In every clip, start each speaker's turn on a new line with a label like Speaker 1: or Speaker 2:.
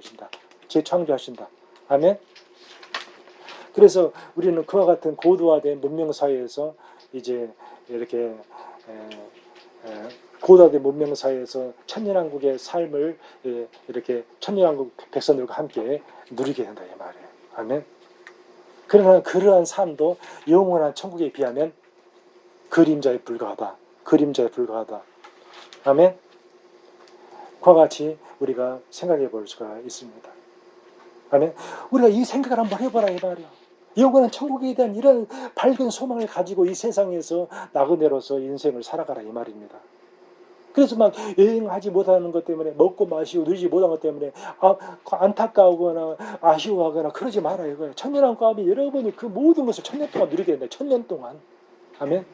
Speaker 1: 창조하신다. 재창조하신다. 아멘. 그래서 우리는 그와 같은 고도화된 문명 사회에서 이제 이렇게 고도화된 문명 사회에서 천년왕국의 삶을 이렇게 천년왕국 백성들과 함께 누리게 된다 이 말이에요. 아멘. 그러나 그러한 삶도 영원한 천국에 비하면 그림자에 불과하다. 그림자에 불과하다. 아멘. 그와 같이 우리가 생각해 볼 수가 있습니다. 아멘. 우리가 이 생각을 한번 해보라 이 말이야. 영원한 천국에 대한 이런 밝은 소망을 가지고 이 세상에서 나그네로서 인생을 살아가라 이 말입니다. 그래서 막 여행하지 못하는 것 때문에 먹고 마시고 누리지 못한 것 때문에 안타까우거나 아쉬워하거나 그러지 마라 이거예요. 천년왕국 하면 여러분이 그 모든 것을 천년 동안 누리게 된다. 천년 동안. 아멘.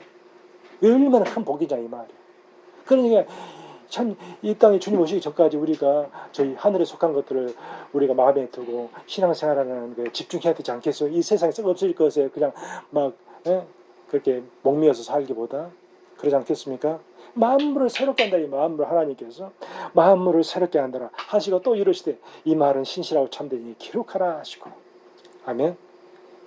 Speaker 1: 얼마나 큰 복이냐 이 말이에요. 그러니까 이 땅에 주님 오시기 전까지 우리가 저희 하늘에 속한 것들을 우리가 마음에 두고 신앙생활하는 게 집중해야 되지 않겠어요? 이 세상에 썩 없을 것에 그냥 막 그렇게 목매어서 살기보다 그러지 않겠습니까? 만물을 새롭게 한다 이 마음을 하나님께서 만물을 새롭게 한다라 하시고 또 이러시되 이 말은 신실하고 참되니 기록하라 하시고 아멘.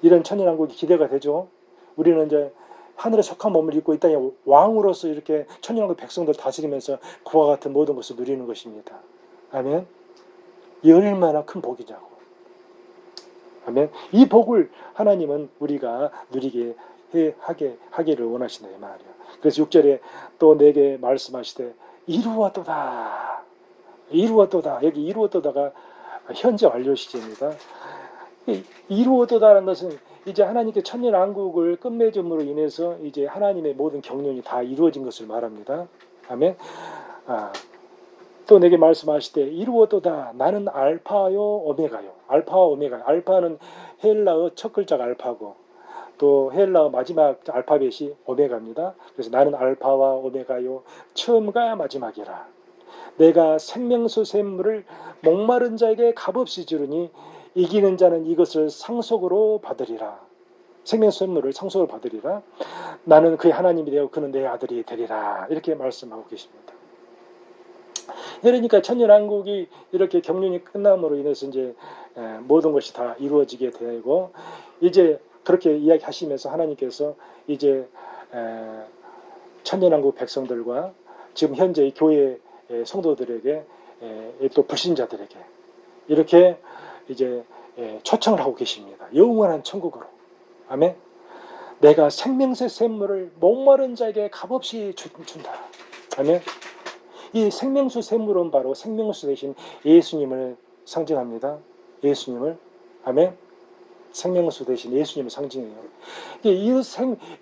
Speaker 1: 이런 천년왕국이 기대가 되죠. 우리는 이제 하늘에 속한 몸을 입고 이 땅에 왕으로서 이렇게 천년왕국 백성들 다스리면서 그와 같은 모든 것을 누리는 것입니다. 아멘. 이 얼마나 큰 복이냐고. 아멘. 이 복을 하나님은 우리가 누리게 하기를 원하신다 이 말이야. 그래서 6절에 또 내게 말씀하시되 이루었도다. 이루었도다. 여기 이루었도다가 현재 완료 시제입니다. 이루었도다라는 것은 이제 하나님께 천년왕국을 끝맺음으로 인해서 이제 하나님의 모든 경륜이 다 이루어진 것을 말합니다. 아멘. 또 내게 말씀하시되 이루었도다. 나는 알파요 오메가요. 알파와 오메가. 알파는 헬라어 첫 글자가 알파고 또 헬라어 마지막 알파벳이 오메가입니다. 그래서 나는 알파와 오메가요. 처음과 마지막이라. 내가 생명수 샘물을 목마른 자에게 값없이 주르니 이기는 자는 이것을 상속으로 받으리라. 생명수 샘물을 상속으로 받으리라. 나는 그의 하나님이 되어 그는 내 아들이 되리라. 이렇게 말씀하고 계십니다. 그러니까 천년왕국이 이렇게 경륜이 끝남으로 인해서 이제 모든 것이 다 이루어지게 되고 이제 그렇게 이야기하시면서 하나님께서 이제 천년왕국 백성들과 지금 현재 교회 성도들에게 또 불신자들에게 이렇게 이제 초청을 하고 계십니다. 영원한 천국으로. 아멘. 내가 생명새 샘물을 목마른 자에게 값없이 준다. 아멘. 이 생명수 샘물은 바로 생명수 대신 예수님을 상징합니다. 예수님을. 아멘. 생명수 대신 예수님을 상징해요.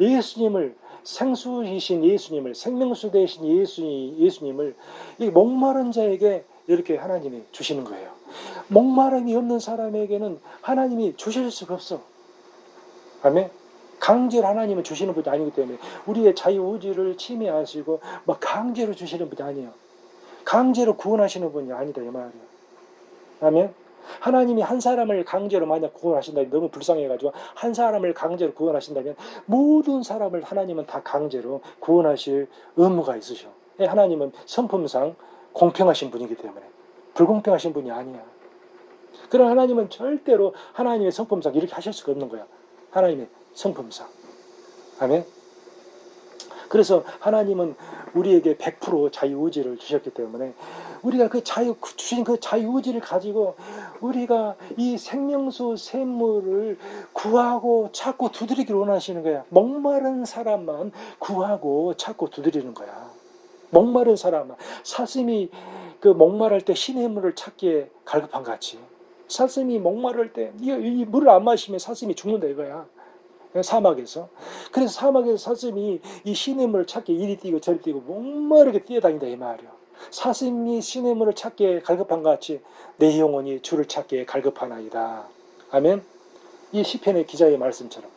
Speaker 1: 예수님을 생수이신 예수님을 생명수 대신 예수님을 이 목마른 자에게 이렇게 하나님이 주시는 거예요. 목마름이 없는 사람에게는 하나님이 주실 수가 없어. 아멘. 강제로 하나님은 주시는 분이 아니기 때문에 우리의 자유의지를 침해하시고 막 강제로 주시는 분이 아니에요. 강제로 구원하시는 분이 아니다 이 말이에요. 아멘. 하나님이 한 사람을 강제로 만약 구원하신다면 너무 불쌍해가지고 한 사람을 강제로 구원하신다면 모든 사람을 하나님은 다 강제로 구원하실 의무가 있으셔. 하나님은 성품상 공평하신 분이기 때문에 불공평하신 분이 아니야. 그런 하나님은 절대로 하나님의 성품상 이렇게 하실 수가 없는 거야. 하나님의 성품상. 아멘. 그래서 하나님은 우리에게 100% 자유의지를 주셨기 때문에 우리가 주신 그 자유의지를 가지고 우리가 이 생명수 샘물을 구하고 찾고 두드리기를 원하시는 거야. 목마른 사람만 구하고 찾고 두드리는 거야. 목마른 사람만. 사슴이 그 목마를 때 시냇물을 찾기에 갈급한 같이 사슴이 목마를 때 이 물을 안 마시면 사슴이 죽는다 이거야. 사막에서. 그래서 사막에서 사슴이 이 시냇물을 찾기 이리 뛰고 저리 뛰고 목마르게 뛰어다닌다 이 말이야. 사슴이 시냇물을 찾기에 갈급한 것 같이 내 영혼이 주를 찾기에 갈급하나이다. 아멘. 이 시편의 기자의 말씀처럼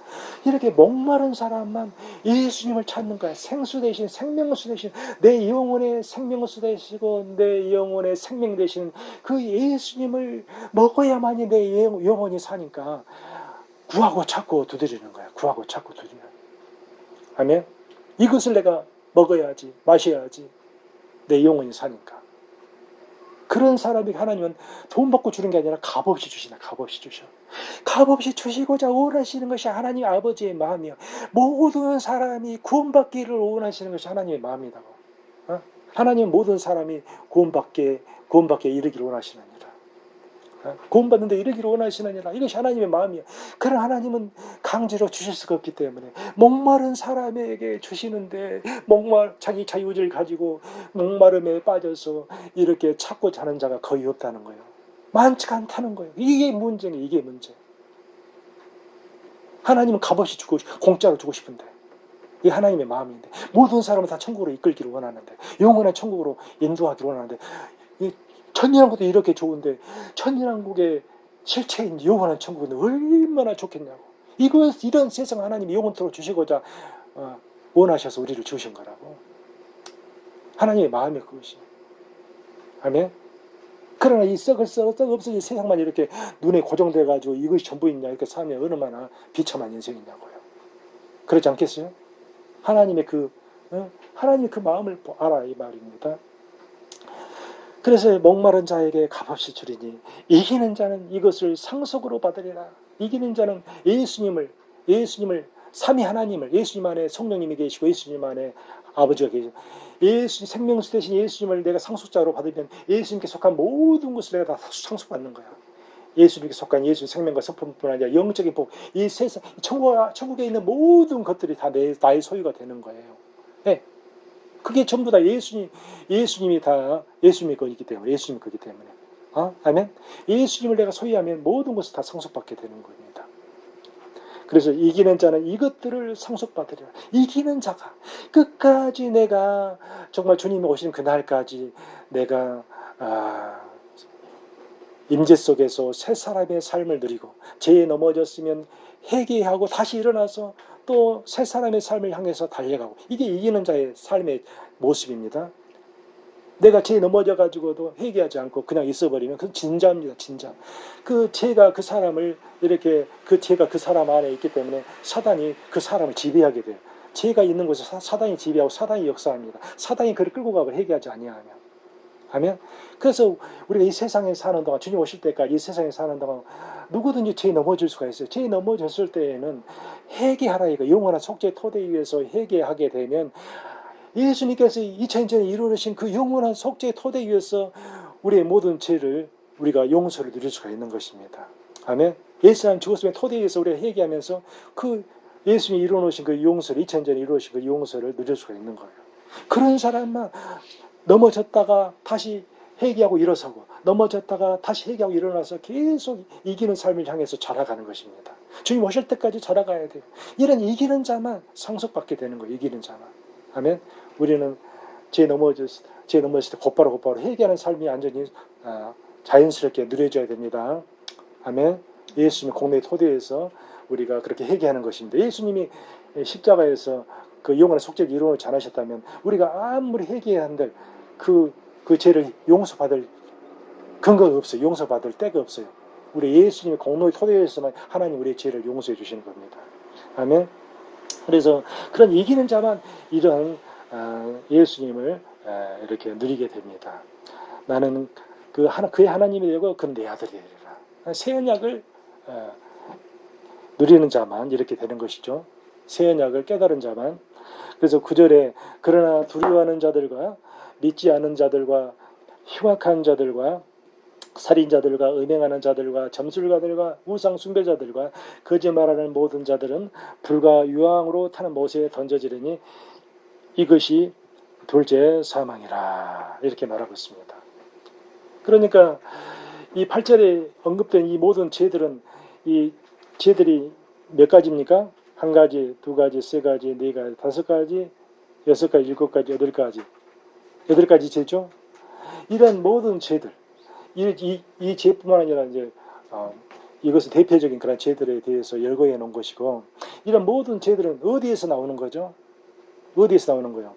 Speaker 1: 이렇게 목마른 사람만 예수님을 찾는 거야. 생수 대신 생명수 대신 내 영혼의 생명수 되시고 내 영혼의 생명 되신 그 예수님을 먹어야만이 내 영혼이 사니까 구하고 찾고 두드리는 거야. 구하고 찾고 두드리는 거야. 아멘. 이것을 내가 먹어야지 마셔야지 내 영혼이 사니까. 그런 사람에게 하나님은 돈 받고 주는 게 아니라 값없이 주시나, 값없이 주셔. 값없이 주시고자 원하시는 것이 하나님 아버지의 마음이요. 모든 사람이 구원받기를 원하시는 것이 하나님의 마음이다. 하나님은 모든 사람이 구원받기에 이르기를 원하시느니라. 구원받는데 이르기를 원하시느니라. 이것이 하나님의 마음이야. 그런 하나님은 강제로 주실 수가 없기 때문에 목마른 사람에게 주시는데 자기 자유를 가지고 목마름에 빠져서 이렇게 찾고 자는 자가 거의 없다는 거예요. 많지가 않다는 거예요. 이게 문제예요. 이게 문제. 하나님은 값없이 주고 공짜로 주고 싶은데 이게 하나님의 마음인데 모든 사람을 다 천국으로 이끌기를 원하는데 영원한 천국으로 인도하기를 원하는데 천년왕국도 이렇게 좋은데 천년왕국의 실체인 영원한 천국은 얼마나 좋겠냐고. 이런 세상 하나님이 영원토록 주시고자 원하셔서 우리를 주신 거라고. 하나님의 마음이 그것이. 아멘. 그러나 이 썩 없어진 세상만 이렇게 눈에 고정돼가지고 이것이 전부있냐 이렇게 살면 얼마나 비참한 인생이냐고요. 그렇지 않겠어요? 하나님의 그 마음을 알아 이 말입니다. 그래서 목마른 자에게 값없이 주리니 이기는 자는 이것을 상속으로 받으리라. 이기는 자는 예수님을 삼위 하나님을 예수님 안에 성령님이 계시고 예수님 안에 아버지가 계시고 생명수 대신 예수님을 내가 상속자로 받으면 예수님께 속한 모든 것을 내가 다 상속받는 거야. 예수님께 속한 예수의 생명과 성품뿐 아니라 영적인 복, 이 세상 천국에 있는 모든 것들이 다 나의 소유가 되는 거예요. 네. 그게 전부 다 예수님이 다 예수님의 거기 때문에, 예수님의 거기 때문에. 아멘? 예수님을 내가 소유하면 모든 것을 다 상속받게 되는 겁니다. 그래서 이기는 자는 이것들을 상속받으리라. 이기는 자가 끝까지 내가 정말 주님이 오시는 그날까지 내가 임재 속에서 새 사람의 삶을 누리고 죄에 넘어졌으면 회개하고 다시 일어나서 또 새 사람의 삶을 향해서 달려가고 이게 이기는 자의 삶의 모습입니다. 내가 죄에 넘어져가지고도 회개하지 않고 그냥 있어버리면 그건 진자입니다. 진자. 그 죄가 그 사람을 이렇게 죄가 그 사람 안에 있기 때문에 사단이 그 사람을 지배하게 돼요. 죄가 있는 곳에 사단이 지배하고 사단이 역사합니다. 사단이 그를 끌고 가고 회개하지 아니하면. 아멘. 그래서 우리가 이 세상에 사는 동안 주님 오실 때까지 이 세상에 사는 동안 누구든지 죄에 넘어질 수가 있어요. 죄에 넘어졌을 때에는 회개하라 이거 영원한 속죄 토대 위에서 회개하게 되면 예수님께서 2000년에 이루어진 그 영원한 속죄 토대 위에서 우리의 모든 죄를 우리가 용서를 누릴 수가 있는 것입니다. 아멘. 예수님 죽었으면 토대 위에서 우리가 회개하면서 그 예수님이 이루어놓으신 그 용서를 2000년에 이루어진 그 용서를 누릴 수가 있는 거예요. 그런 사람만 넘어졌다가 다시 회개하고 일어서고 넘어졌다가 다시 회개하고 일어나서 계속 이기는 삶을 향해서 자라가는 것입니다. 주님 오실 때까지 자라가야 돼요. 이런 이기는 자만 상속받게 되는 거예요. 이기는 자만. 아멘. 우리는 죄 넘어졌을 때 곧바로 회개하는 삶이 완전히 자연스럽게 누려져야 됩니다. 아멘. 예수님의 공로의 토대에서 우리가 그렇게 회개하는 것입니다. 예수님이 십자가에서 그 영원한 속죄를 이루어놓지 않으셨다면 우리가 아무리 회개해야 한들 그 죄를 용서받을 근거가 없어요. 용서받을 때가 없어요. 우리 예수님의 공로의 토대에서만 하나님 우리의 죄를 용서해 주시는 겁니다. 아멘. 그래서 그런 이기는 자만 이런 예수님을 이렇게 누리게 됩니다. 나는 그의 하나님이 되고 그는 내 아들이 되리라. 새 언약을 누리는 자만 이렇게 되는 것이죠. 새 언약을 깨달은 자만. 그래서 9절에 그러나 두려워하는 자들과 믿지 않은 자들과 흉악한 자들과 살인자들과 음행하는 자들과 점술가들과 우상 숭배자들과 거짓말하는 모든 자들은 불과 유황으로 타는 못에 던져지려니 이것이 둘째 사망이라 이렇게 말하고 있습니다. 그러니까 이 8절에 언급된 이 모든 죄들은 이 죄들이 몇 가지입니까? 한 가지, 두 가지, 세 가지, 네 가지, 다섯 가지, 여섯 가지, 일곱 가지, 여덟 가지 죄죠. 이런 모든 죄들, 이 죄뿐만 아니라 이제 이것은 대표적인 그런 죄들에 대해서 열거해 놓은 것이고, 이런 모든 죄들은 어디에서 나오는 거죠? 어디에서 나오는 거예요?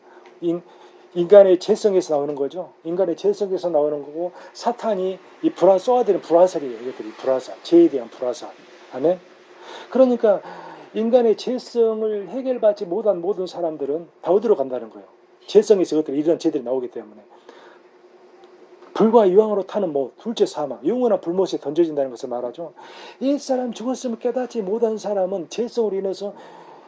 Speaker 1: 인간의 죄성에서 나오는 거죠. 인간의 죄성에서 나오는 거고, 사탄이 쏘아대는 불화살이에요. 이것들이 불화살, 죄에 대한 불화살. 아멘. 그러니까 인간의 죄성을 해결받지 못한 모든 사람들은 다 어디로 간다는 거예요? 죄성에서 이런 죄들이 나오기 때문에. 불과 유황으로 타는 못, 둘째 사망, 영원한 불못에 던져진다는 것을 말하죠. 옛사람 죽었음을 깨닫지 못한 사람은 죄성으로 인해서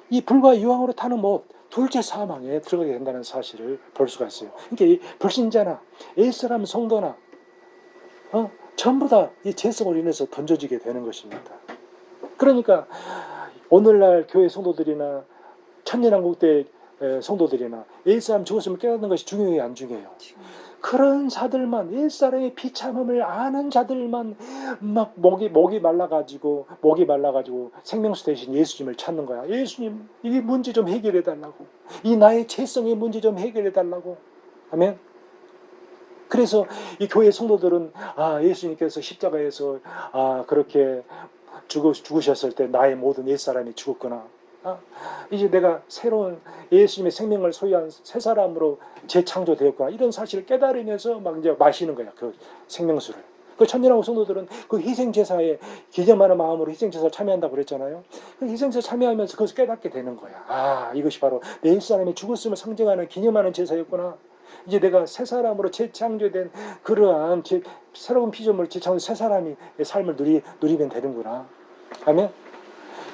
Speaker 1: 이 불과 유황으로 타는 못, 둘째 사망에 들어가게 된다는 사실을 볼 수가 있어요. 그러니까 이 불신자나 옛사람 성도나 전부 다 이 죄성으로 인해서 던져지게 되는 것입니다. 그러니까 오늘날 교회 성도들이나 천년왕국대 성도들이나 옛사람 죽었음을 깨닫는 것이 중요해요, 안 중요해요? 그런 자들만, 옛사람의 비참함을 아는 자들만 막 목이 말라가지고 생명수 대신 예수님을 찾는 거야. 예수님, 이 문제 좀 해결해 달라고. 이 나의 죄성의 문제 좀 해결해 달라고. 아멘. 그래서 이 교회 성도들은 예수님께서 십자가에서 그렇게 죽으셨을 때 나의 모든 옛사람이 죽었구나. 이제 내가 새로운 예수님의 생명을 소유한 새 사람으로 재창조되었구나. 이런 사실을 깨달으면서 막 이제 마시는 거야. 그 생명수를. 그 천년왕국 성도들은 그 희생제사에 기념하는 마음으로 희생제사를 참여한다고 그랬잖아요. 그 희생제사 참여하면서 그것을 깨닫게 되는 거야. 이것이 바로 내 옛사람의 죽었음을 상징하는 기념하는 제사였구나. 이제 내가 새 사람으로 재창조된 그러한 새로운 피조물 재창조 새 사람의 삶을 누리면 되는구나. 아멘.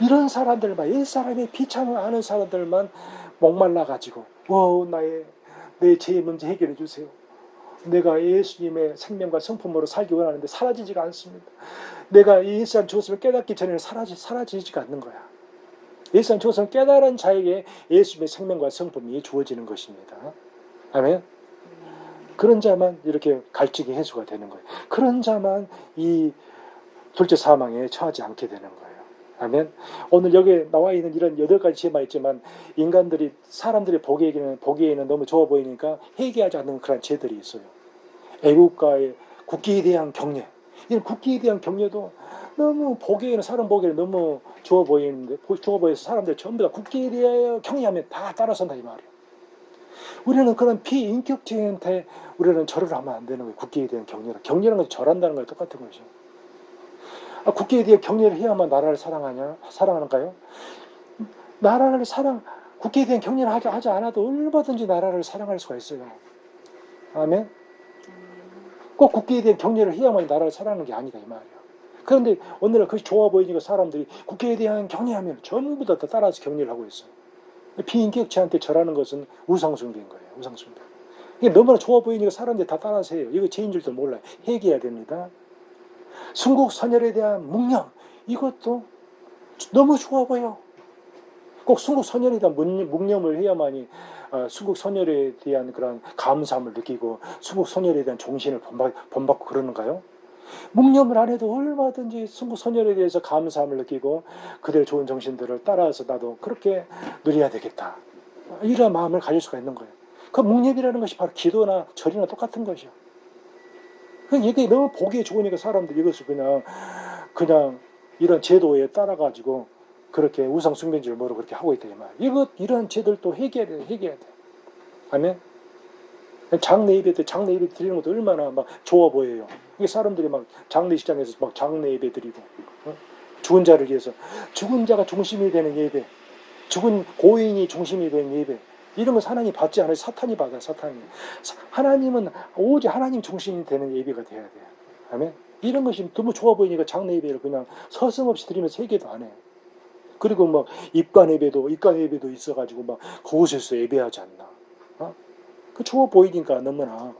Speaker 1: 이런 사람들만, 옛사람의 비참을 아는 사람들만 목말라가지고 내 죄의 문제 해결해 주세요. 내가 예수님의 생명과 성품으로 살기 원하는데 사라지지가 않습니다. 내가 옛사람 죽었음을 깨닫기 전에는 사라지지가 않는 거야. 옛사람 죽었음을 깨달은 자에게 예수님의 생명과 성품이 주어지는 것입니다. 아멘. 그런 자만 이렇게 갈증이 해소가 되는 거예요. 그런 자만 이 둘째 사망에 처하지 않게 되는 거예요. 아멘. 오늘 여기에 나와 있는 이런 8가지 죄만 있지만 사람들이 보기에는 너무 좋아 보이니까 회개하지 않는 그런 죄들이 있어요. 애국가의 국기에 대한 경례. 이런 국기에 대한 경례도 너무 사람 보기에는 너무 좋아 보여서 사람들이 전부 다 국기에 대하여 경례하면 다 따라선다 이 말이에요. 우리는 그런 비인격체한테 우리는 절을 하면 안 되는 거예요. 국기에 대한 경례라는 것이 절한다는 거랑 똑같은 거죠. 국기에 대해 경례를 해야만 나라를 사랑하는가요? 국기에 대한 경례를 하지 않아도 얼마든지 나라를 사랑할 수가 있어요. 아멘? 꼭 국기에 대한 경례를 해야만 나라를 사랑하는 게 아니다 이 말이에요. 그런데 오늘은 그것이 좋아 보이니까 사람들이 국기에 대한 경례하면 전부 다 따라서 경례를 하고 있어요. 비인격체한테 절하는 것은 우상숭배인 거예요. 우상숭배. 이게 너무나 좋아 보이니까 사람들이 다 따라서 해요. 이거 죄인 줄도 몰라요. 회개해야 됩니다. 순국선열에 대한 묵념, 이것도 너무 좋아 보여. 꼭 순국선열에 대한 묵념을 해야만이 순국선열에 대한 그런 감사함을 느끼고 순국선열에 대한 종신을 본받고 그러는가요? 묵념을 안 해도 얼마든지 순국선열에 대해서 감사함을 느끼고 그들의 좋은 정신들을 따라서 나도 그렇게 누려야 되겠다. 이런 마음을 가질 수가 있는 거예요. 그 묵념이라는 것이 바로 기도나 절이나 똑같은 것이요. 이게 너무 보기에 좋으니까 사람들이 이것을 그냥 이런 제도에 따라가지고 그렇게 우상 숭배인 줄 모르고 그렇게 하고 있다 이 말. 이런 죄들도 회개해야 돼. 아멘. 장례 예배 때 장례 예배 드리는 것도 얼마나 막 좋아 보여요. 이게 사람들이 막 장례식장에서 막 장례 예배 드리고 죽은 자를 위해서 죽은 자가 중심이 되는 예배, 죽은 고인이 중심이 되는 예배. 이런 건 하나님이 받지 않아요. 사탄이 받아요. 하나님은 오직 하나님 중심이 되는 예배가 돼야 돼요. 아멘. 이런 것이 너무 좋아 보이니까 장례 예배를 그냥 서슴없이 드리면서 회개도 안 해요. 그리고 막 입관 예배도 있어가지고 막 그곳에서 예배하지 않나. 그 좋아 보이니까 너무나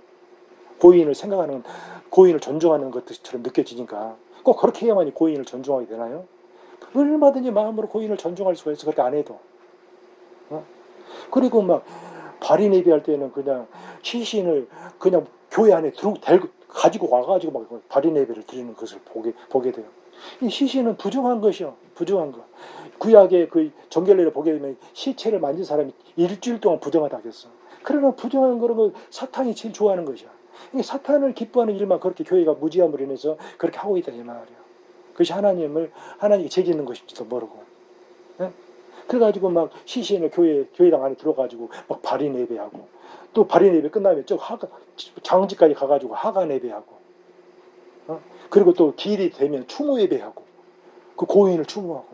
Speaker 1: 고인을 존중하는 것처럼 느껴지니까 꼭 그렇게 해야만이 고인을 존중하게 되나요? 얼마든지 마음으로 고인을 존중할 수가 있어. 그렇게 안 해도. 그리고 막 발인 예배할 때는 그냥 시신을 그냥 교회 안에 가지고 와가지고 막 발인 예배를 드리는 것을 보게 돼요. 이 시신은 부정한 것이요. 부정한 것. 구약의 그 정결례를 보게 되면 시체를 만진 사람이 일주일 동안 부정하다 하겠어. 그러나 부정한 거는 사탄이 제일 좋아하는 것이야. 사탄을 기뻐하는 일만 그렇게 교회가 무지함으로 인해서 그렇게 하고 있다 이 말이야. 그것이 하나님이 죄짓는 것인지도 모르고. 네? 그래가지고 막 시신을 교회당 안에 들어가지고 막 발인 예배하고 또 발인 예배 끝나면 장지까지 가가지고 하간 예배하고 그리고 또 길이 되면 추모 예배하고 그 고인을 추모하고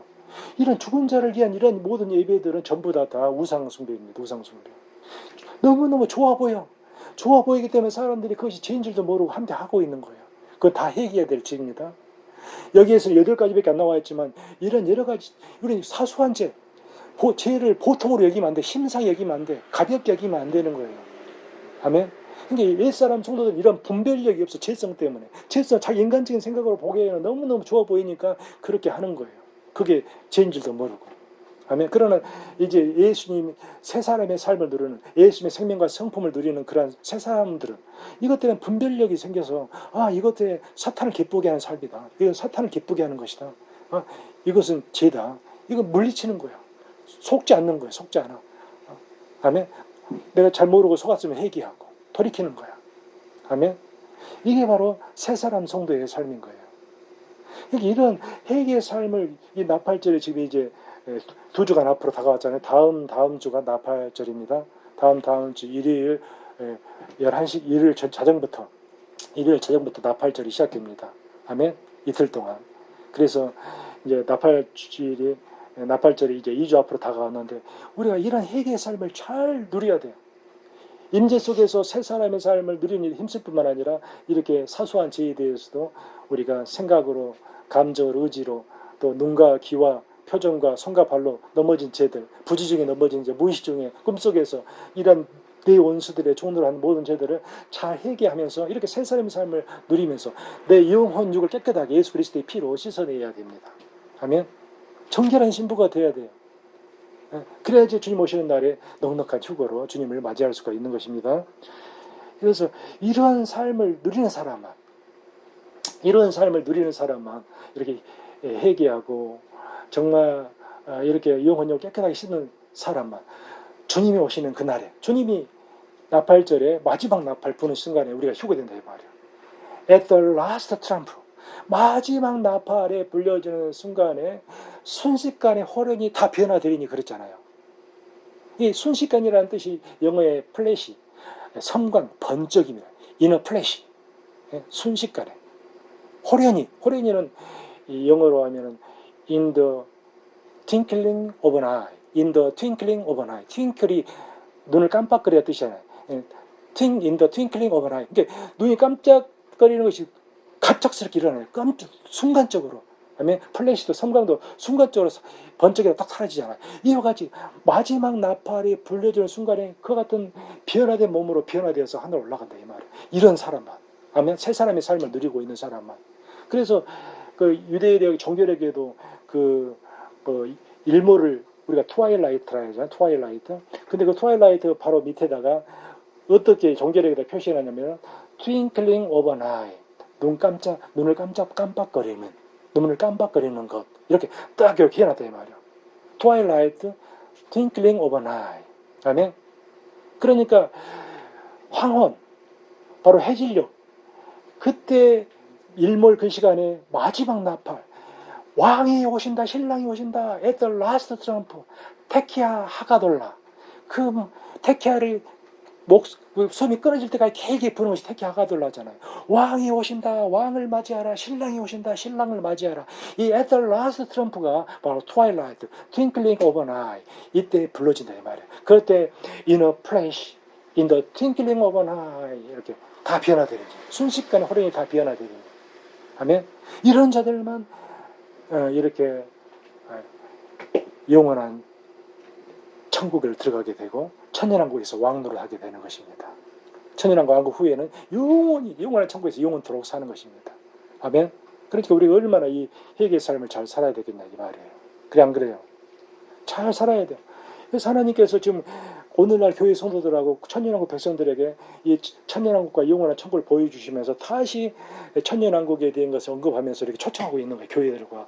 Speaker 1: 이런 죽은 자를 위한 이런 모든 예배들은 전부 다 우상 숭배입니다. 우상 숭배. 너무너무 좋아 보여. 좋아 보이기 때문에 사람들이 그것이 죄인 줄도 모르고 함께 하고 있는 거예요. 그건 다 회개해야 될 죄입니다. 여기에서 8가지밖에 안 나와 있지만 이런 여러 가지 우리 사소한 죄를 보통으로 여기면 안 돼. 심상히 여기면 안 돼. 가볍게 여기면 안 되는 거예요. 아멘. 그러니까 옛사람 성도들은 이런 분별력이 없어. 죄성 때문에. 죄성 자기 인간적인 생각으로 보기에는 너무너무 좋아 보이니까 그렇게 하는 거예요. 그게 죄인 줄도 모르고. 아멘. 그러나 이제 예수님 새 사람의 삶을 누리는 예수님의 생명과 성품을 누리는 그러한 새 사람들은 이것 때문에 분별력이 생겨서 이것 때문에 사탄을 기쁘게 하는 삶이다. 이건 사탄을 기쁘게 하는 것이다. 이것은 죄다. 이건 물리치는 거야. 속지 않는 거야. 속지 않아. 아멘. 내가 잘 모르고 속았으면 회개하고 돌이키는 거야. 아멘. 이게 바로 새 사람 성도의 삶인 거예요. 이런 회개의 삶을 이 나팔절에 지금 이제 2주간 앞으로 다가왔잖아요. 다음 주가 나팔절입니다. 다음 주 일요일 11시 일요일 자정부터 나팔절이 시작됩니다. 아멘. 이틀 동안. 그래서 이제 나팔절이 이제 2주 앞으로 다가왔는데 우리가 이런 회개의 삶을 잘 누려야 돼요. 임재 속에서 새 사람의 삶을 누리는 일이 힘쓸 뿐만 아니라 이렇게 사소한 죄에 대해서도 우리가 생각으로, 감정으로, 의지로, 또 눈과 귀와 표정과 손과 발로 넘어진 죄들, 부지 중에 넘어진 죄, 무의식 중에 꿈속에서 이런 내 원수들의 종로를 하는 모든 죄들을 잘 회개하면서 이렇게 새 사람의 삶을 누리면서 내 영혼 육을 깨끗하게 예수 그리스도의 피로 씻어내야 됩니다. 아멘. 정결한 신부가 되어야 돼요. 그래야지 주님 오시는 날에 넉넉한 휴거로 주님을 맞이할 수가 있는 것입니다. 그래서 이러한 삶을 누리는 사람만 이렇게 회개하고 정말 이렇게 영혼을 깨끗하게 씻는 사람만 주님이 오시는 그날에 주님이 나팔절에 마지막 나팔 부는 순간에 우리가 휴거된다 이 말이에요. At the last trump, 마지막 나팔에 불려지는 순간에 순식간에 호련이 다 변화되리니 그랬잖아요. 이 순식간이라는 뜻이 영어의 플래시, 섬광, 번쩍입니다. 이너 플래시, 순식간에. 호련이는 영어로 하면은 in the twinkling of an eye, in the twinkling of an eye. twinkle이 눈을 깜빡거리는 뜻이잖아요. in the twinkling of an eye. 그러니까 눈이 깜짝거리는 것이 갑작스럽게 일어나요. 순간적으로. 그다음에 플래시도 섬광도 순간적으로 번쩍이가 딱 사라지잖아요. 이와 같이 마지막 나팔이 불려지는 순간에 그 같은 변화된 몸으로 변화되어서 하늘 올라간다 이 말이에요. 이런 사람만. 아멘. 새 사람의 삶을 누리고 있는 사람만. 그래서 그 유대인의 종교력에도 일몰을 우리가 트와일라이트라 하잖아요. 트와일라이트. 근데 그 트와일라이트 바로 밑에다가 어떻게 종교력에다 표시하냐면 twinkling of an eye. 눈을 깜빡거리는 것. 이렇게 딱 이렇게 해놨다 이 말이야. Twilight, twinkling of an eye. 아멘. 그러니까 황혼, 바로 해질녘. 그때 일몰 그 시간에 마지막 나팔. 왕이 오신다, 신랑이 오신다. At the last trump. 테키아 하가돌라. 그 테키아를 숨이 끊어질 때까지 길게 부는 것이 테키 하가돌라잖아요. 왕이 오신다. 왕을 맞이하라. 신랑이 오신다. 신랑을 맞이하라. 이 at the last trump가 바로 twilight, twinkling of an eye. 이때 불러진다 이 말이에요. 그럴 때 in a flash, in the twinkling of an eye 이렇게 다 변화되는 거예요. 순식간에 호련이 다 변화되는 거예요. 아멘. 이런 자들만 이렇게 영원한 천국을 들어가게 되고 천년왕국에서 왕노를 하게 되는 것입니다. 천년왕국 후에는 영원한 천국에서 영원토록 사는 것입니다. 아멘. 그러니까 우리가 얼마나 이 회개의 삶을 잘 살아야 되겠냐 이 말이에요. 그래 안 그래요? 잘 살아야 돼요. 그래서 하나님께서 지금 오늘날 교회 성도들하고 천년왕국 백성들에게 이 천년왕국과 영원한 천국을 보여주시면서 다시 천년왕국에 대한 것을 언급하면서 이렇게 초청하고 있는 거예요. 교회들과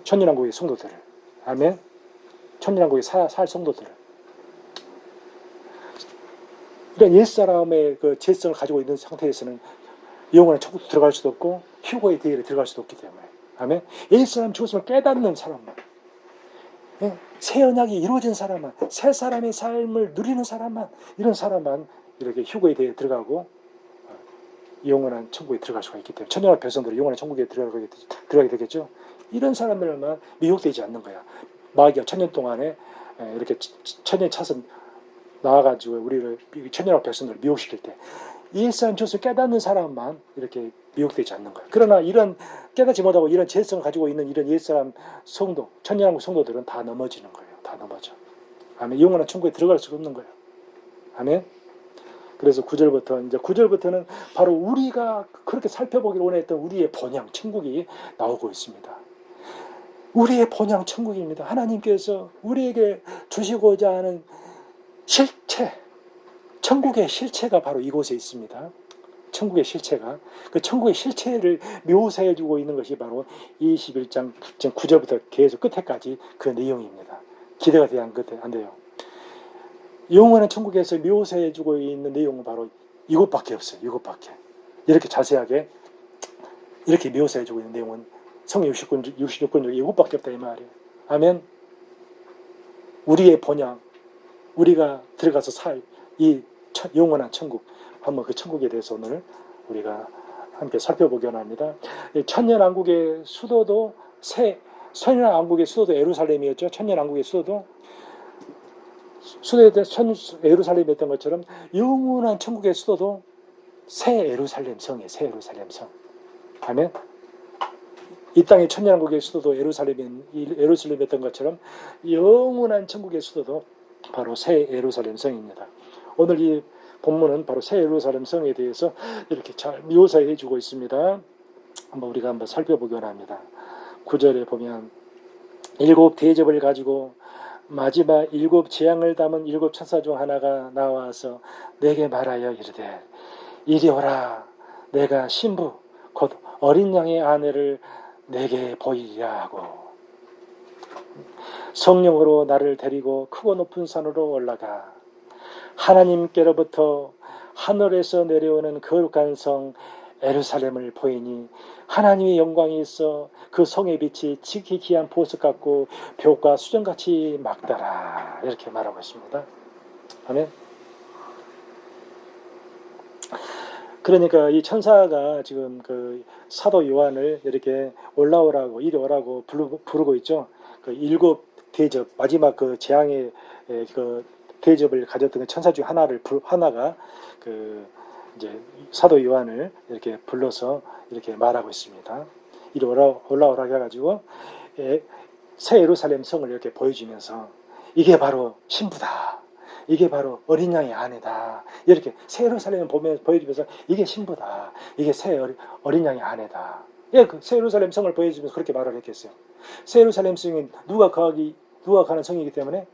Speaker 1: 천년왕국의 성도들을. 아멘. 천년왕국에 살 성도들을. 그러니까 옛사람의 그 죄성을 가지고 있는 상태에서는 영원한 천국 들어갈 수도 없고 휴거의 대열에 들어갈 수도 없기 때문에. 아멘. 옛사람 죽었음을 깨닫는 사람만, 새 언약이 이루어진 사람만, 새 사람의 삶을 누리는 사람만, 이런 사람만 이렇게 휴거의 대열에 들어가고 영원한 천국에 들어갈 수가 있기 때문에 천년왕국 백성들은 영원한 천국에 들어가게 되겠죠. 이런 사람들만 미혹되지 않는 거야. 마귀가 천년 동안에 이렇게 천년 차선 나와가지고 우리를 천연학 백성들을 미혹시킬 때 예수님 주를 깨닫는 사람만 이렇게 미혹되지 않는 거예요. 그러나 이런 깨닫지 못하고 이런 죄성을 가지고 있는 이런 옛사람 성도, 천연왕국 성도들은 다 넘어지는 거예요. 다 넘어져. 아멘. 영원한 천국에 들어갈 수가 없는 거예요. 아멘. 그래서 9절부터 이제 9절부터는 바로 우리가 그렇게 살펴보기를 원했던 우리의 본향 천국이 나오고 있습니다. 우리의 본향 천국입니다. 하나님께서 우리에게 주시고자 하는 실체, 천국의 실체가 바로 이곳에 있습니다. 천국의 실체가. 그 천국의 실체를 묘사해주고 있는 것이 바로 21장 9절부터 계속 끝에까지 그 내용입니다. 기대가 돼야 안 돼요. 영원한 천국에서 묘사해주고 있는 내용은 바로 이것밖에 없어요. 이것밖에. 이렇게 자세하게 이렇게 묘사해주고 있는 내용은 성경 66권 중에 이것밖에 없다 이 말이에요. 아멘. 우리의 본향, 우리가 들어가서 살 이 영원한 천국, 한번 그 천국에 대해서 오늘 우리가 함께 살펴보기 원합니다. 천년왕국의 수도도 천년왕국의 수도도 예루살렘이었죠. 천년왕국의 수도도 예루살렘이었던 것처럼 영원한 천국의 수도도 새 예루살렘 성이에요. 새 예루살렘 성. 아멘. 이 땅의 천년왕국의 수도도 예루살렘이었던 것처럼 영원한 천국의 수도도 바로 새 예루살렘 성입니다. 오늘 이 본문은 바로 새 예루살렘 성에 대해서 이렇게 잘 묘사해 주고 있습니다. 우리가 한번 살펴보기 원합니다. 9절에 보면 7 대접을 가지고 마지막 7 재앙을 담은 7 천사 중 하나가 나와서 내게 말하여 이르되 이리 오라. 내가 신부 곧 어린 양의 아내를 내게 보이리라 하고 성령으로 나를 데리고 크고 높은 산으로 올라가 하나님께로부터 하늘에서 내려오는 거룩한 성 예루살렘을 보이니 하나님의 영광이 있어 그 성의 빛이 지극히 귀한 보석 같고 벽과 수정같이 막더라. 이렇게 말하고 있습니다. 아멘. 그러니까 이 천사가 지금 그 사도 요한을 이렇게 올라오라고 이리 오라고 부르고 있죠. 그 7 대접 마지막 그 재앙의 그 대접을 가졌던 천사 중 하나가 그 이제 사도 요한을 이렇게 불러서 이렇게 말하고 있습니다. 이리 올라오라 해가지고 새 예루살렘 성을 이렇게 보여주면서 이게 바로 신부다. 이게 바로 어린 양의 아내다. 이렇게 새 예루살렘을 보여주면서 이게 신부다. 이게 새 어린 양의 아내다. 예, 그 새 예루살렘 성을 보여주면서 그렇게 말을 했겠어요. 새 예루살렘 성이 누가 가는 성이기 때문에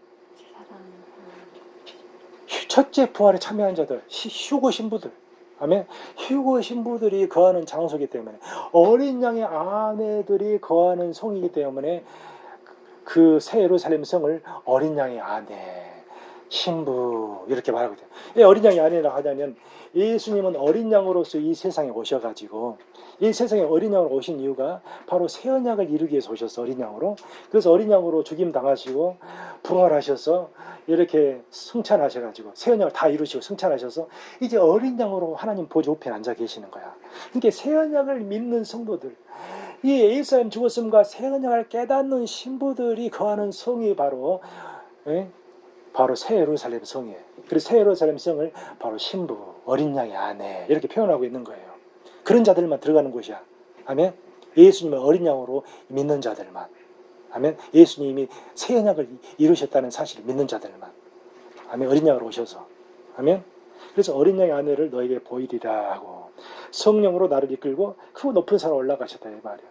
Speaker 1: 첫째 부활에 참여한 자들, 휴거 신부들, 아멘. 휴거 신부들이 거하는 장소이기 때문에 어린 양의 아내들이 거하는 성이기 때문에 그 새 예루살렘 성을 어린 양의 아내, 신부 이렇게 말하고 있어요. 왜 어린 양의 아내라 하냐면 예수님은 어린 양으로서 이 세상에 오셔가지고 이 세상에 어린 양으로 오신 이유가 바로 새 언약을 이루기 위해서 오셨어. 어린 양으로. 그래서 어린 양으로 죽임 당하시고 부활하셔서 이렇게 승천하셔가지고 새 언약을 다 이루시고 승천하셔서 이제 어린 양으로 하나님 보좌 우편에 앉아 계시는 거야. 그러니까 새 언약을 믿는 성도들, 이 예수님 죽었음과 새 언약을 깨닫는 신부들이 거하는 성이 바로 새 예루살렘 성이에요. 그래서 새 예루살렘 성을 바로 신부, 어린 양의 아내 이렇게 표현하고 있는 거예요. 그런 자들만 들어가는 곳이야. 아멘. 예수님을 어린 양으로 믿는 자들만. 아멘. 예수님이 새 언약을 이루셨다는 사실을 믿는 자들만. 아멘. 어린 양으로 오셔서. 아멘. 그래서 어린 양의 아내를 너에게 보이리라 하고 성령으로 나를 이끌고 크고 높은 산에 올라가셨다 이 말이야.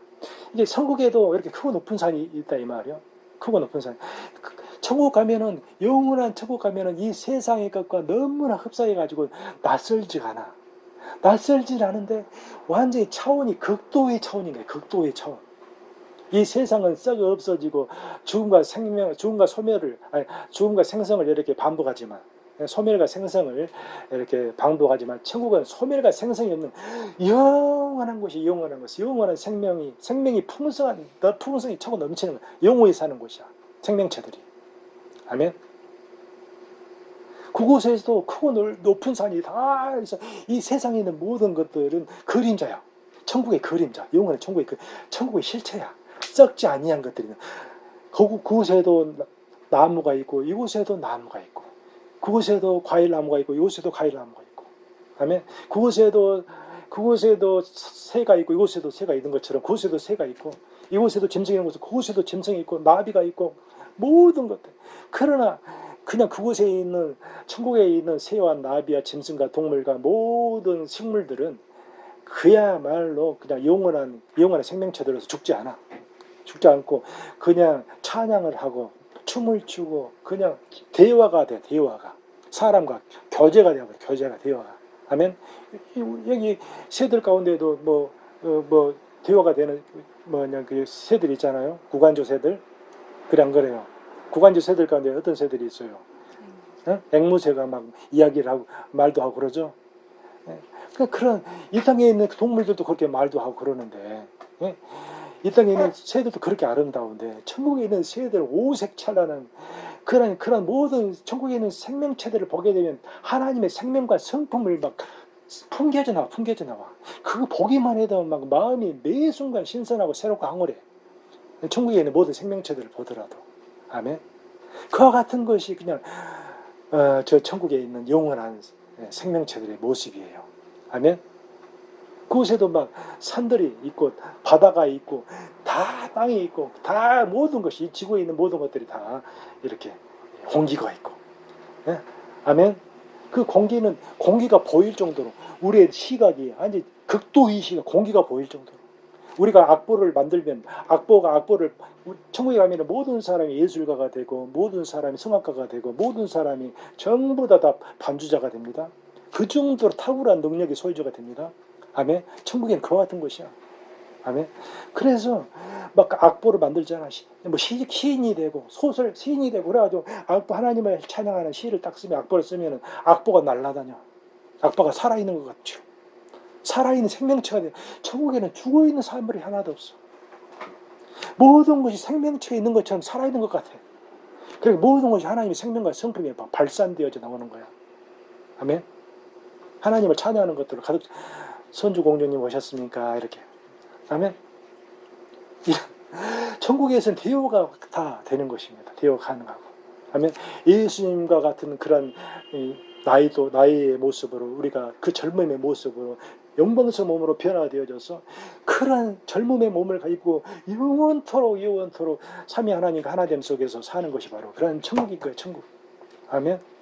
Speaker 1: 이게 천국에도 이렇게 크고 높은 산이 있다 이 말이야. 크고 높은 산. 천국 가면은 영원한 천국 가면은 이 세상의 것과 너무나 흡사해가지고 낯설지가 않아. 낯설지 않은데 완전히 차원이 극도의 차원인 거예요. 극도의 차원. 이 세상은 썩어 없어지고 죽음과 생성을 이렇게 반복하지만 소멸과 생성을 이렇게 반복하지만 천국은 소멸과 생성이 없는 영원한 곳이 영원한 곳, 영원한 생명이 풍성이 차고 넘치는 거야. 영원히 사는 곳이야. 생명체들이. 아멘. 그곳에서도 크고 높은 산이 다 있어. 이 세상에 있는 모든 것들은 그림자야. 천국의 그림자. 영원한 천국의 실체야. 썩지 아니한 것들이. 그곳에도 나무가 있고 이곳에도 나무가 있고 그곳에도 과일 나무가 있고 이곳에도 과일 나무가 있고, 아멘. 그곳에도 새가 있고 이곳에도 새가 있는 것처럼 그곳에도 새가 있고, 이곳에도 짐승이 있는 곳에 그곳에도 짐승이 있고 나비가 있고 모든 것들. 그러나 그냥 그곳에 있는 천국에 있는 새와 나비와 짐승과 동물과 모든 식물들은 그야말로 그냥 영원한 생명체들로서 죽지 않아. 죽지 않고 그냥 찬양을 하고 춤을 추고 그냥 대화가 돼. 대화가 사람과 교제가 되고, 교제가 대화가. 아멘. 여기 새들 가운데도 뭐 대화가 되는 뭐냐 그 새들 있잖아요. 구간조 새들. 그래 안 그래요? 구간조 새들 가운데 어떤 새들이 있어요? 앵무새가 막 이야기를 하고 말도 하고 그러죠. 그런 이 땅에 있는 동물들도 그렇게 말도 하고 그러는데, 이 땅에 있는 새들도 그렇게 아름다운데, 천국에 있는 새들 오색찬란한 그런 모든 천국에 있는 생명체들을 보게 되면 하나님의 생명과 성품을 막 풍겨져 나와. 그거 보기만 해도 막 마음이 매 순간 신선하고 새롭고 황홀해. 천국에 있는 모든 생명체들을 보더라도. 아멘. 그와 같은 것이 그냥 저 천국에 있는 영원한 생명체들의 모습이에요. 아멘. 그곳에도 막 산들이 있고 바다가 있고 다 땅이 있고 다 모든 것이 이 지구에 있는 모든 것들이 다 이렇게 공기가 있고, 예? 아멘. 그 공기가 보일 정도로 우리의 시각이 아니 극도의 시각 공기가 보일 정도로, 우리가 악보를 만들면 악보를 천국에 가면 모든 사람이 예술가가 되고 모든 사람이 성악가가 되고 모든 사람이 전부 다 반주자가 됩니다. 그 정도로 탁월한 능력의 소유자가 됩니다. 아멘. 천국엔 그와 같은 것이야. 아멘. 그래서 막 악보를 만들잖아. 뭐 시인이 되고 시인이 되고 그래가지고 악보 하나님을 찬양하는 시를 딱 쓰면 악보를 쓰면은 악보가 날아다녀. 악보가 살아있는 것 같죠. 살아있는 생명체가 돼. 천국에는 죽어있는 사물이 하나도 없어. 모든 것이 생명체가 있는 것처럼 살아있는 것 같아. 그리고 모든 것이 하나님의 생명과 성품이 발산되어져 나오는 거야. 아멘. 하나님을 찬양하는 것들을 가득. 선주공주님 오셨습니까? 이렇게. 아멘. 천국에서는 대우가 다 되는 것입니다. 대우가 가능하고. 아멘. 예수님과 같은 그런 나이의 모습으로 우리가 그 젊음의 모습으로 영광스러운 몸으로 변화되어져서 그런 젊음의 몸을 입고 영원토록 삼위 하나님과 하나됨 속에서 사는 것이 바로 그런 천국일 거예요. 천국. 아멘.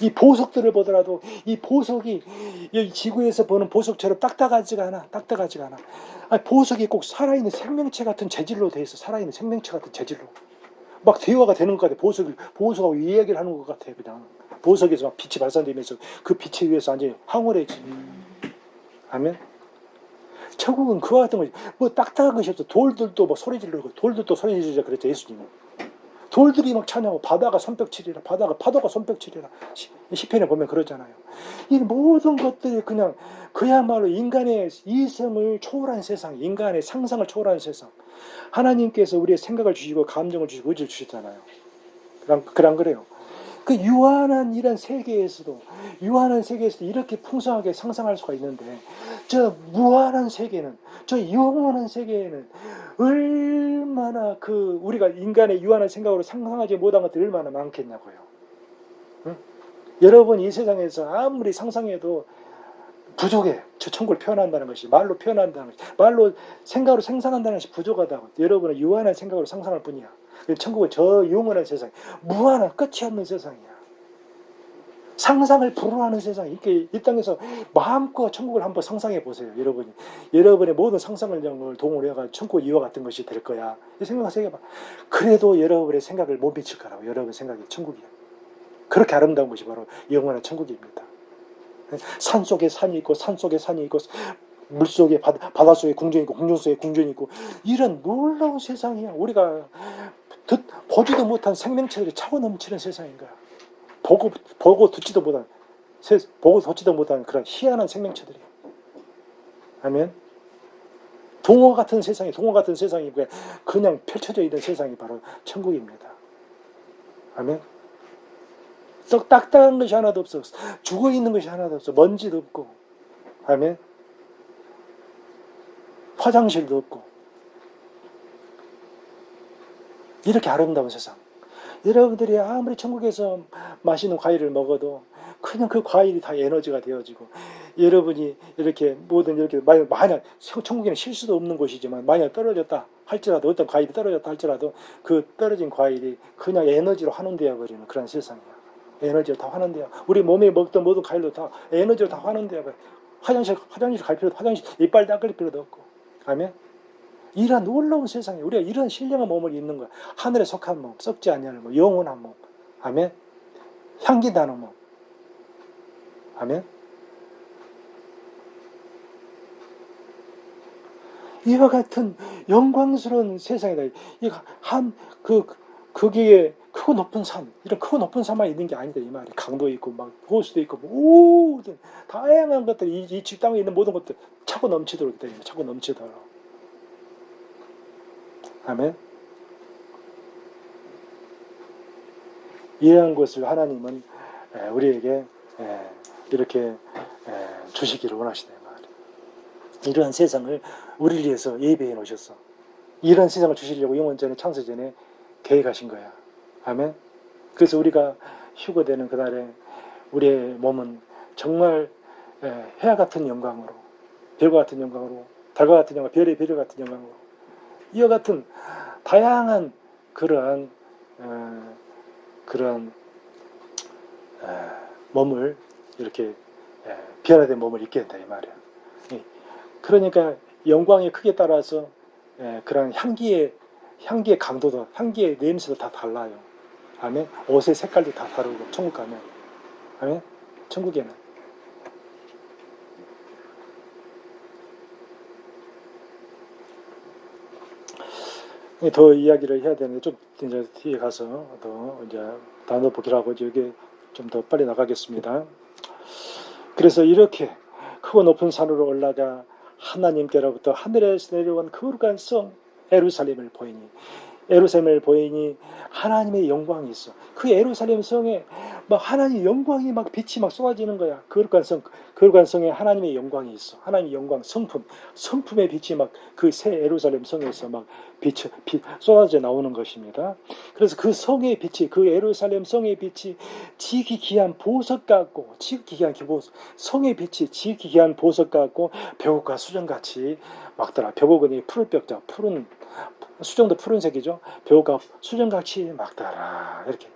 Speaker 1: 이 보석들을 보더라도 이 보석이 이 지구에서 보는 보석처럼 딱딱하지가 않아. 아니, 보석이 꼭 살아있는 생명체 같은 재질로 돼 있어. 살아있는 생명체 같은 재질로. 막 대화가 되는 것 같아. 보석하고 이야기를 하는 것 같아. 그냥 보석에서 막 빛이 발산되면서 그 빛에 의해서 완전히 황홀해지. 아멘. 천국은 그와 같은 것이 뭐 딱딱한 것이 없어. 돌들도 뭐 소리 지르고 돌들도 소리 지르자 그랬죠. 예수님은. 돌들이 막 찬양하고 바다가 손뼉치리라. 파도가 손뼉치리라. 시편에 보면 그러잖아요. 이 모든 것들이 그냥 그야말로 인간의 이성을 초월한 세상, 인간의 상상을 초월한 세상. 하나님께서 우리의 생각을 주시고 감정을 주시고 의지를 주셨잖아요. 그랑 그래요. 그 유한한 이런 세계에서도 이렇게 풍성하게 상상할 수가 있는데, 저 무한한 세계는, 저 영원한 세계에는 얼마나 우리가 인간의 유한한 생각으로 상상하지 못한 것들이 얼마나 많겠냐고요. 응? 여러분 이 세상에서 아무리 상상해도 부족해. 저 천국을 표현한다는 것이, 말로 표현한다는 것이, 말로 생각으로 상상한다는 것이 부족하다고. 여러분은 유한한 생각으로 상상할 뿐이야. 천국은 저 영원한 세상, 무한한 끝이 없는 세상이야. 상상을 불허하는 세상. 이렇게 이 땅에서 마음껏 천국을 한번 상상해 보세요. 여러분의 모든 상상을 동원해가 천국 이와 같은 것이 될 거야. 이 생각을 해봐. 그래도 여러분의 생각을 못 미칠 거라고. 여러분 생각이 천국이야. 그렇게 아름다운 것이 바로 영원한 천국입니다. 산 속에 산이 있고 산 속에 산이 있고 물 속에 바다 속에 궁전이 있고 궁전 속에 궁전이 있고, 이런 놀라운 세상이야. 우리가 보지도 못한 생명체들이 차고 넘치는 세상인 거야. 보고 듣지도 못한 그런 희한한 생명체들이야. 아멘. 동화 같은 세상이 그냥 펼쳐져 있는 세상이 바로 천국입니다. 아멘. 딱딱한 것이 하나도 없어. 죽어 있는 것이 하나도 없어. 먼지도 없고. 아멘. 화장실도 없고. 이렇게 아름다운 세상. 여러분들이 아무리 천국에서 맛있는 과일을 먹어도 그냥 그 과일이 다 에너지가 되어지고, 여러분이 이렇게 뭐든 이렇게 만약 천국에는 실수도 없는 곳이지만 만약 떨어졌다 할지라도, 어떤 과일이 떨어졌다 할지라도 그 떨어진 과일이 그냥 에너지로 환원되어 버리는 그런 세상이야. 에너지로 다 환원돼요. 우리 몸에 먹던 모든 과일도 다 에너지로 다 환원돼요. 화장실 갈 필요도, 화장실 이빨 닦을 필요도 없고. 아멘. 이런 놀라운 세상에 우리가 이런 신령한 몸을 입는 거야. 하늘에 속한 몸, 썩지 아니할 몸, 영원한 몸. 아멘. 향기 나는 몸. 아멘. 이와 같은 영광스러운 세상이다. 거기에 크고 높은 산, 이런 크고 높은 산만 있는 게 아니다 이 말이. 강도 있고 막 호수도 있고 모든 다양한 것들이 이 땅에 있는 모든 것들 차고 넘치도록 있다. 차고 넘치도록. 아멘. 이러한 것을 하나님은 우리에게 이렇게 주시기를 원하시다 이 말이에요. 이러한 세상을 우리를 위해서 예비해 놓으셨어. 이런 세상을 주시려고 영원 전에, 창세 전에 계획하신 거야. 아멘. 그래서 우리가 휴거되는 그날에 우리의 몸은 정말 해와 같은 영광으로, 별과 같은 영광으로, 달과 같은 영광, 별의 같은 영광으로, 이와 같은 다양한 그러한 몸을 이렇게 변화된 몸을 입게 된다 이 말이야. 그러니까 영광의 크기에 따라서 그런 향기의 강도도, 향기의 냄새도 다 달라요. 아멘. 옷의 색깔도 다 다르고, 천국 가면. 아멘. 천국에는. 더 이야기를 해야 되는데 좀 이제 뒤에 가서 더 이제 나눠보기로 하고 여기 좀 더 빨리 나가겠습니다. 그래서 이렇게 크고 높은 산으로 올라가 하나님께로부터 하늘에서 내려온 거룩한 성 예루살렘을 보이니 하나님의 영광이 있어. 그 예루살렘 성에 막 하나님의 영광이 막 빛이 막 쏟아지는 거야. 거룩한 성에 하나님의 영광이 있어. 하나님의 영광, 성품의 빛이 막 그 새 예루살렘 성에서 막 빛 쏟아져 나오는 것입니다. 그래서 그 성의 빛이, 그 예루살렘 성의 빛이 지극히 귀한 보석 같고, 성의 빛이 지극히 귀한 보석 같고 벽옥과 수정같이 막더라. 벽옥은 푸른 벽자, 수정도 푸른색이죠. 벽옥과 수정같이 막더라. 이렇게.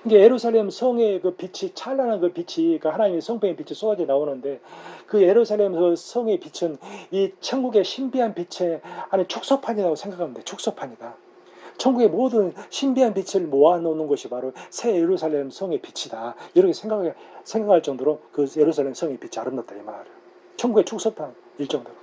Speaker 1: 이게 예루살렘 성의 그 빛이, 찬란한 그 빛이, 그 하나님의 성품의 빛이 쏟아져 나오는데, 그 예루살렘 그 성의 빛은 이 천국의 신비한 빛의 안에 축소판이라고 생각하면 돼. 축소판이다. 천국의 모든 신비한 빛을 모아놓는 것이 바로 새 예루살렘 성의 빛이다. 이렇게 생각할 정도로 그 예루살렘 성의 빛이 아름답다 이 말이에요. 천국의 축소판일 정도로.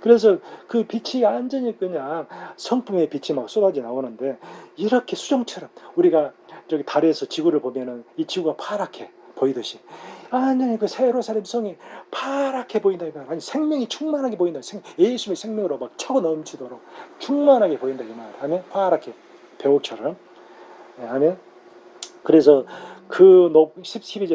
Speaker 1: 그래서 그 빛이 완전히 그냥 성품의 빛이 막 쏟아져 나오는데, 이렇게 수정처럼 우리가 저기 달에서 지구를 보면은 이 지구가 파랗게 보이듯이 완전히 그 새 예루살렘 성이 파랗게 보인다. 아니 생명이 충만하게 보인다. 예수의 생명으로 막 차고 넘치도록 충만하게 보인다 이 말. 아멘. 파랗게 벽옥처럼. 아멘. 그래서 그 12절